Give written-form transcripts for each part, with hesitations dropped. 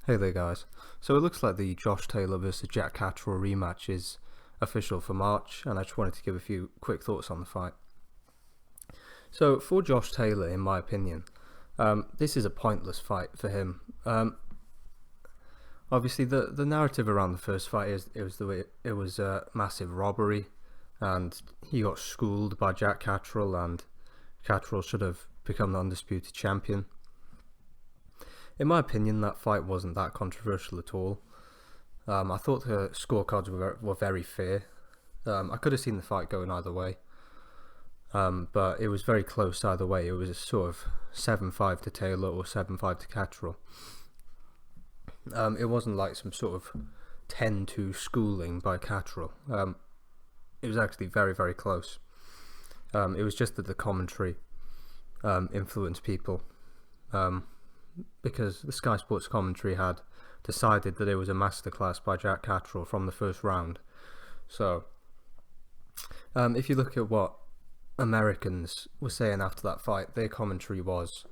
Hey there, guys. So it looks like the Josh Taylor versus Jack Catterall rematch is official for March, and I just wanted to give a few quick thoughts on the fight. So for Josh Taylor, in my opinion, this is a pointless fight for him. Obviously, the narrative around the first fight is it was a massive robbery, and he got schooled by Jack Catterall, and Catterall should have become the undisputed champion. In my opinion, that fight wasn't that controversial at all. I thought the scorecards were very fair. I could have seen the fight going either way, but it was very close either way. It was a sort of 7-5 to Taylor or 7-5 to Catterall. It wasn't like some sort of 10-2 schooling by Catterall. It was actually very, very close. It was just that the commentary influenced people. Because the Sky Sports commentary had decided that it was a masterclass by Jack Catterall from the first round. So, if you look at what Americans were saying after that fight, their commentary was,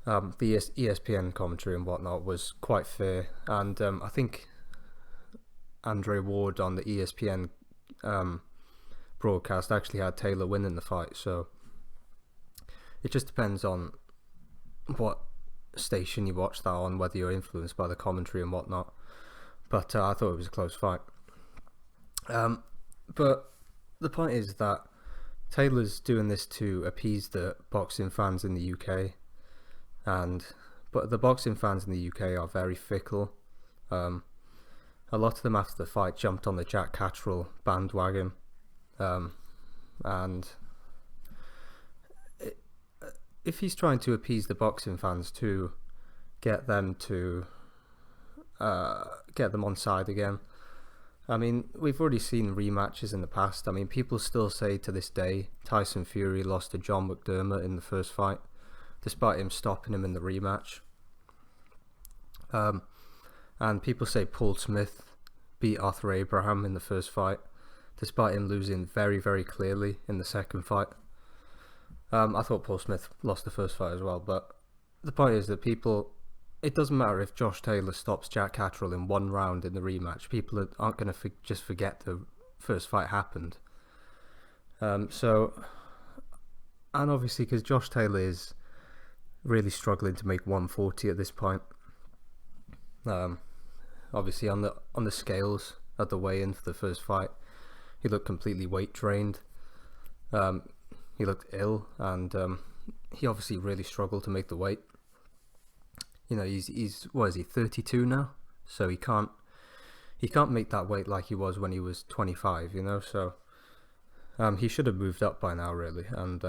the ESPN commentary and whatnot was quite fair. And I think Andre Ward on the ESPN broadcast actually had Taylor winning the fight. So, it just depends on what station you watch that on, whether you're influenced by the commentary and whatnot. But I thought it was a close fight. But the point is that Taylor's doing this to appease the boxing fans in the UK, but the boxing fans in the UK are very fickle. A lot of them after the fight jumped on the Jack Catterall bandwagon, and if he's trying to appease the boxing fans to get them on side again, I mean, we've already seen rematches in the past. I mean, people still say to this day Tyson Fury lost to John McDermott in the first fight, despite him stopping him in the rematch. And people say Paul Smith beat Arthur Abraham in the first fight, despite him losing very, very clearly in the second fight. I thought Paul Smith lost the first fight as well, but the point is that it doesn't matter if Josh Taylor stops Jack Catterall in one round in the rematch. People aren't going to just forget the first fight happened. And obviously because Josh Taylor is really struggling to make 140 at this point. Obviously on the scales at the weigh-in for the first fight, he looked completely weight drained. He looked ill, and he obviously really struggled to make the weight. You know, he's what is he, 32 now? So he can't make that weight like he was when he was 25. You know, so he should have moved up by now, really. And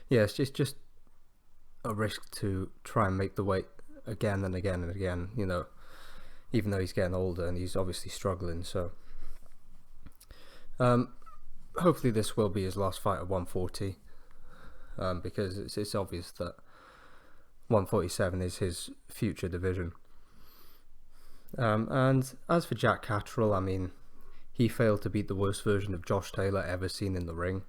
yeah, it's just a risk to try and make the weight again and again and again. You know, even though he's getting older and he's obviously struggling. So. Hopefully this will be his last fight at 140, because it's obvious that 147 is his future division. And as for Jack Catterall, I mean, he failed to beat the worst version of Josh Taylor ever seen in the ring.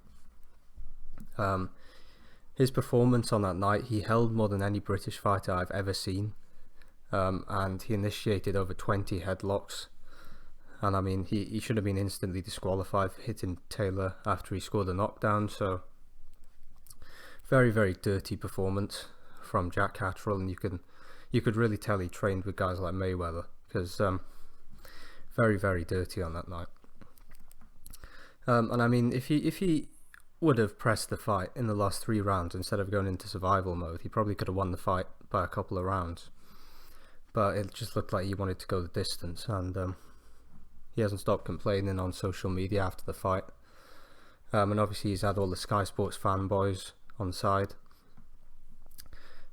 His performance on that night, he held more than any British fighter I've ever seen, and he initiated over 20 headlocks. And I mean, he should have been instantly disqualified for hitting Taylor after he scored a knockdown. So, very, very dirty performance from Jack Catterall, and you could really tell he trained with guys like Mayweather, because very, very dirty on that night. And I mean, if he would have pressed the fight in the last 3 rounds instead of going into survival mode, he probably could have won the fight by a couple of rounds. But it just looked like he wanted to go the distance, and he hasn't stopped complaining on social media after the fight. And obviously he's had all the Sky Sports fanboys on side.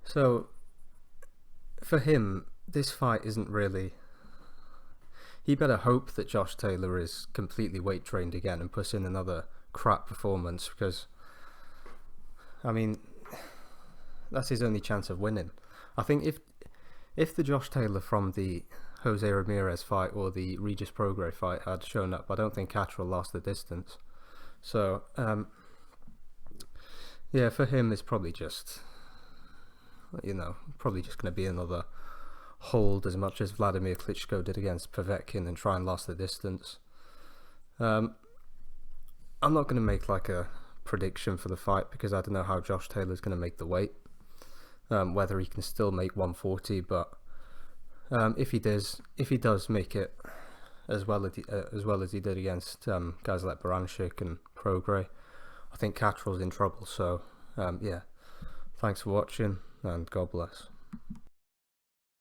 So, for him, this fight isn't really... He better hope that Josh Taylor is completely weight trained again and puts in another crap performance, because, I mean, that's his only chance of winning. I think if the Josh Taylor from the Jose Ramirez fight or the Regis Prograis fight had shown up, I don't think Catterall lost the distance. So, yeah, for him it's probably just, probably just going to be another hold as much as Vladimir Klitschko did against Povetkin and try and last the distance. I'm not going to make like a prediction for the fight because I don't know how Josh Taylor's going to make the weight, whether he can still make 140, but if he does make it as well as he did against guys like Baranchik and Prograis, I think Catterall's in trouble. So yeah, thanks for watching and God bless.